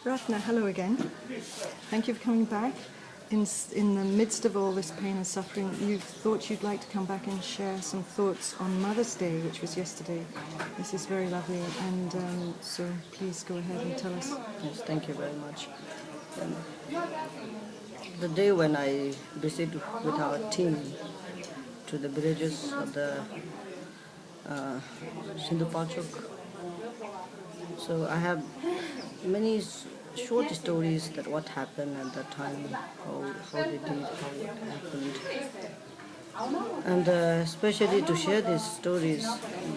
Ratna, hello again. Thank you for coming back. In the midst of all this pain and suffering, you thought you'd like to come back and share some thoughts on Mother's Day, which was yesterday. This is very lovely, and so please go ahead and tell us. Yes, thank you very much. The day when I visited with our team to the villages of the Sindhu Pachok, so I have many short stories that what happened at that time, how they did, how it happened. And especially to share these stories,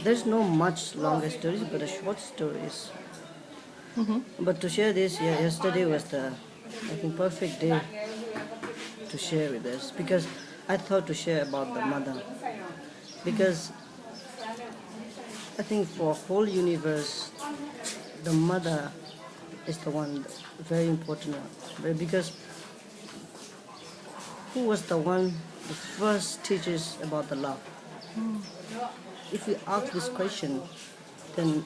there's no much longer stories, but short stories. But to share this, yesterday was the, I think, perfect day to share with us, because I thought to share about the mother, because I think for whole universe, the mother is the one very important one, because who was the one that first teaches about the love? If we ask this question, then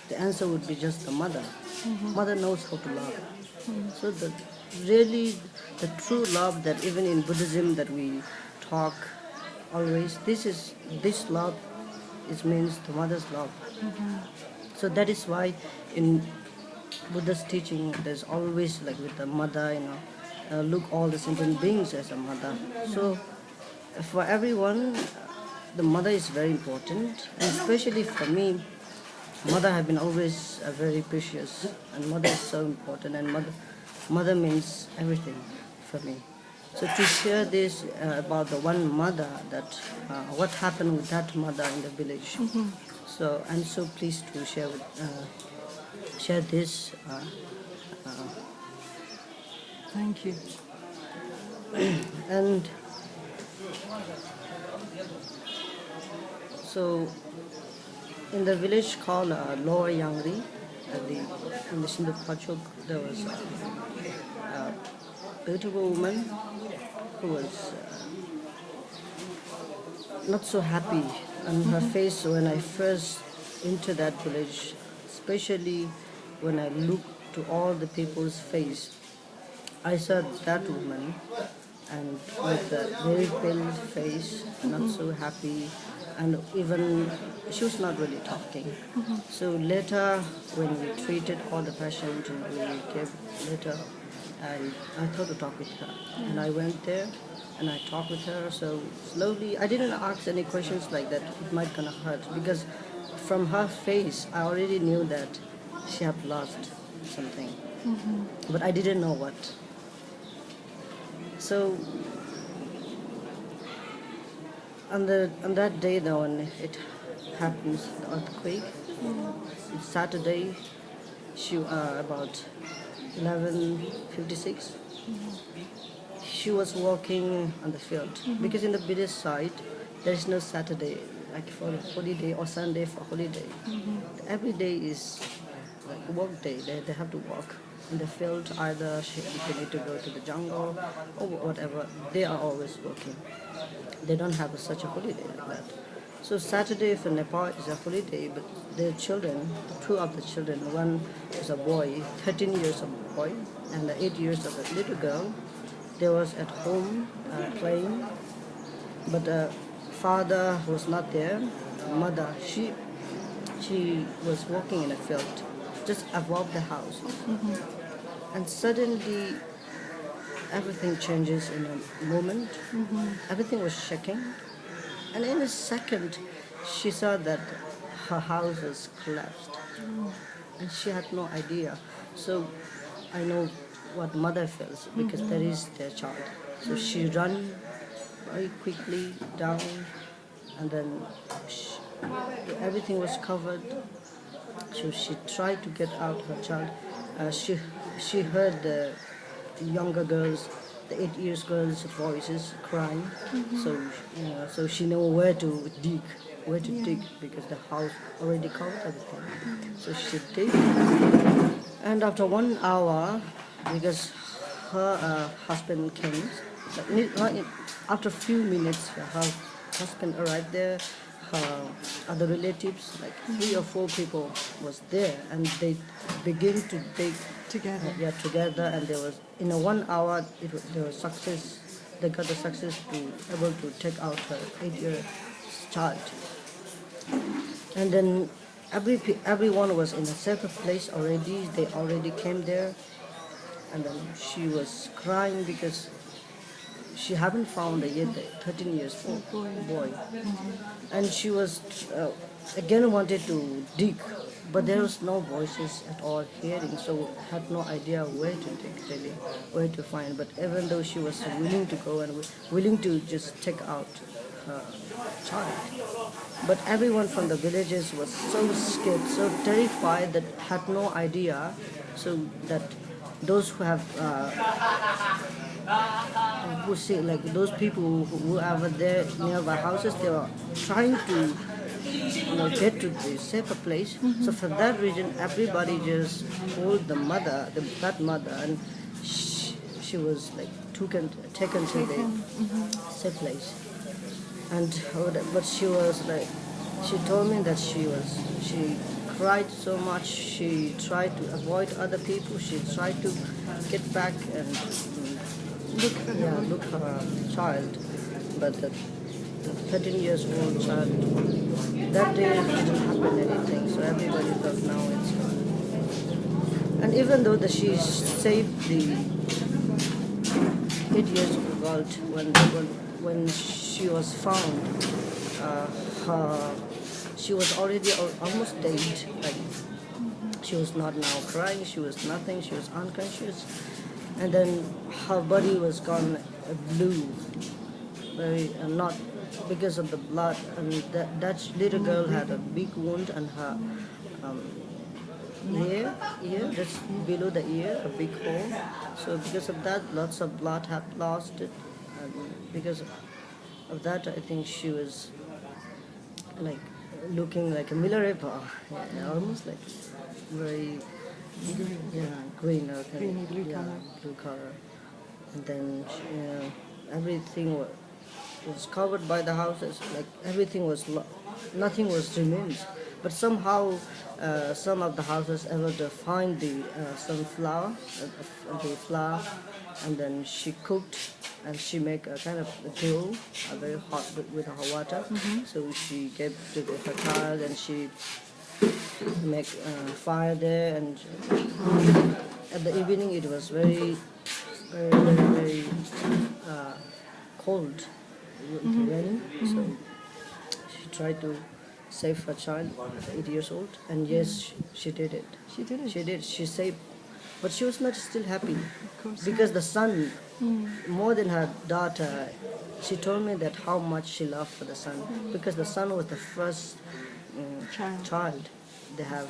the answer would be just the mother. Mother knows how to love. So really the true love that even in Buddhism that we talk always, this love means the mother's love. So that is why in Buddha's teaching there's always like with the mother, look all the sentient beings as a mother. So for everyone, the mother is very important, and especially for me, mother have been always very precious, and mother is so important, and mother means everything for me. So to share this about the one mother, that what happened with that mother in the village. So I'm so pleased to share this. Thank you. And so in the village called Lower Yangri, in the Sindhu Pachok, there was a beautiful woman who was not so happy on her face when I first entered that village, especially when I looked to all the people's face. I saw that woman, and with a very pale face, not so happy, and even she was not really talking. So later, when we treated all the patients, and we gave later, I thought to talk with her, and I went there, and I talked with her. So slowly, I didn't ask any questions like that. It might gonna hurt, because from her face, I already knew that she had lost something, but I didn't know what. So on that day, though, when it happens, the earthquake, it's Saturday, about 11:56. She was walking on the field, because in the village side there is no Saturday like for holiday or Sunday for holiday. Every day is like work day. They have to walk in the field, either if they need to go to the jungle or whatever. They are always working. They don't have such a holiday like that. So Saturday for Nepal is a holiday, but their children, two of the children, one is a boy, 13 years of boy, and 8 years of a little girl. They was at home playing, but the father was not there. Mother, she was walking in a field, just above the house, and suddenly everything changes in a moment. Everything was shaking, and in a second, she saw that her house was collapsed, and she had no idea. So I know what mother feels, because that is their child. So she ran very quickly down, and then everything was covered. So she tried to get out her child. She heard the younger girls, the 8 years girls' voices crying. So she knew where to dig, because the house already covered everything. So she dig, and after 1 hour, because her husband came, after a few minutes, her husband arrived there. Her other relatives, like 3 or 4 people, was there, and they begin to dig Together. Yeah, together, and there was in a 1 hour there was success. They got the success to able to take out her 8-year child, and then everyone was in a safer place already. They already came there, and then she was crying because she haven't found yet the 13 years old boy. And she was again wanted to dig, but there was no voices at all hearing, so had no idea where to dig really, where to find. But even though she was willing to go and willing to just take out her child, but everyone from the villages was so scared, so terrified that had no idea, so that those who have who see like those people who are there nearby houses, they were trying to get to the safer place. So for that reason, everybody just pulled the mother, that mother, and she was like taken to the safe place. And but she was like, she told me that she cried so much. She tried to avoid other people. She tried to get back and look for her child, but the 13 years old child, that day didn't happen anything, so everybody thought now it's gone. And even though that she saved the 8 years old when she was found, she was already almost dead. Like, she was not now crying, she was nothing, she was unconscious. And then her body was gone blue, very not because of the blood. And that little girl had a big wound on her ear, that's below the ear, a big hole. So because of that, lots of blood had lost it. And because of that, I think she was like looking like a miserable, almost like very green, Greeny blue color. blue color. And then everything was covered by the houses. Like everything was, nothing was remains. But somehow, some of the houses able to find the sunflower, the flour, and then she cooked and she make a kind of a dough, very hot with her water. So she gave to her child, and she make fire there. And at the evening, it was very cold, raining. So she tried to save her child, 8 years old, and yes, she did it. She did it. She did. She saved, but she was not still happy course because the son, more than her daughter, she told me that how much she loved for the son, because the son was the first child they have.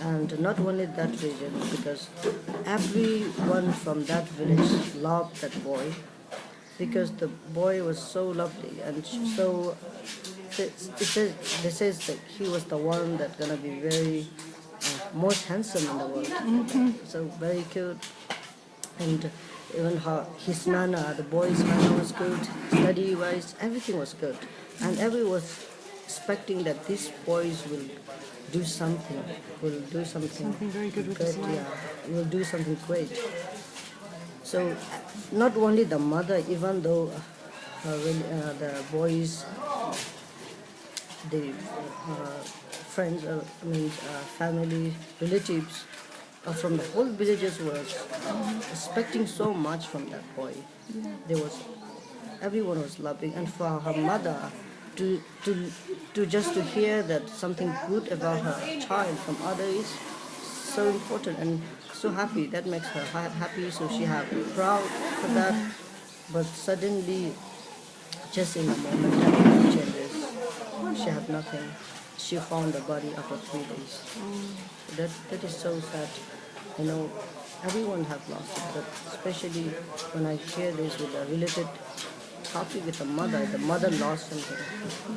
And not only that region, because everyone from that village loved that boy, because the boy was so lovely and so. They says that he was the one that's gonna be very most handsome in the world. So very cute, and even his nana, the boy's nana was good. Study wise, everything was good, and everyone was expecting that these boys will do something, Something very good with his life. yeah, will do something great. So not only the mother, even though the boys, the friends, family, relatives from the whole villages was expecting so much from that boy. There was, everyone was loving, and for her mother to just to hear that something good about her child from others is so important and so happy. That makes her happy. So she have proud for that. But suddenly, just in a moment, everything changes. She had nothing. She found the body after 3 days. That is so sad. Everyone have lost it, but especially when I hear this with a related topic with the mother lost something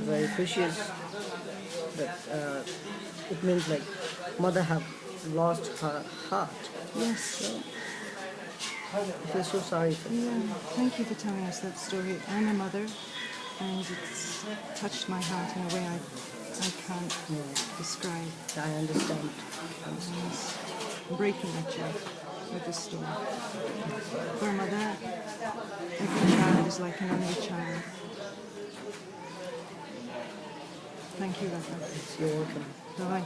very precious. That it means like mother have lost her heart. Yes. So, I feel so sorry for Yeah. Thank you for telling us that story. I'm a mother, and it's touched my heart in a way I can't describe. I understand. It's breaking, actually. with this story. For a mother, every child is like an only child. Thank you, Rafa. You're welcome. Bye-bye.